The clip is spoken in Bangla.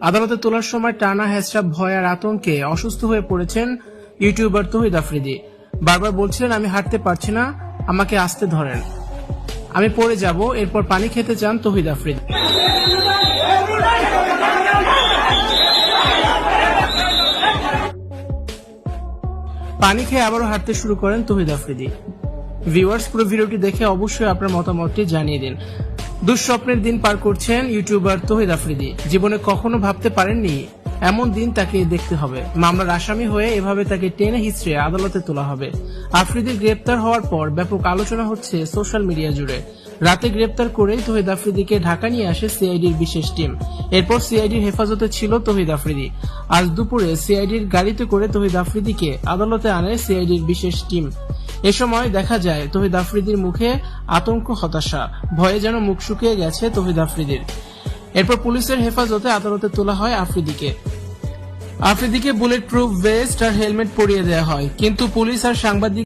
আদালতে তোলার সময় টানা হেঁচড়া ভয় আর আতঙ্কে অসুস্থ হয়ে পড়েছেন ইউটিউবার তৌহিদ আফ্রিদি। বারবার বলছিলেন, আমি হাঁটতে পারছি না, আমাকে আস্তে ধরেন, আমি পড়ে যাব। এরপর পানি খেতে চান তৌহিদ আফ্রিদি। পানি খেয়ে আবারও হাঁটতে শুরু করেন তৌহিদ আফ্রিদি। ভিউয়ার্স, পুরো ভিডিওটি দেখে অবশ্যই আপনার মতামতটি জানিয়ে দিন। দুঃস্বপ্নের দিন পার করছেন ইউটিউবার তৌহিদ আফ্রিদি। জীবনে কখনো ভাবতে পারেননি এমন দিন তাকে দেখতে হবে। মামলার আসামি হয়ে এভাবে তাকে টেনে হিচড়ে আদালতে তোলা হবে। আফ্রিদির গ্রেপ্তার হওয়ার পর ব্যাপক আলোচনা হচ্ছে সোশ্যাল মিডিয়া জুড়ে। রাতে গ্রেপ্তার করেই তৌহিদ আফ্রিদিকে ঢাকা নিয়ে আসে সিআইডির বিশেষ টিম। এরপর সিআইডির হেফাজতে ছিল তৌহিদ আফ্রিদি। আজ দুপুরে সিআইডির গাড়িতে করে তৌহিদ আফ্রিদিকে আদালতে আনে সিআইডির বিশেষ টিম। এ সময় দেখা যায় তৌহিদ আফ্রিদির মুখে আতঙ্ক, হতাশা, ভয়ে যেন মুখ শুকিয়ে গেছে তৌহিদ আফ্রিদির। এরপর পুলিশের হেফাজতে আদালতে তোলা হয় আফ্রিদিকে বুলেট প্রুফ ভেস্ট আর হেলমেট পরিয়ে দেওয়া হয়, কিন্তু পুলিশ আর সাংবাদিক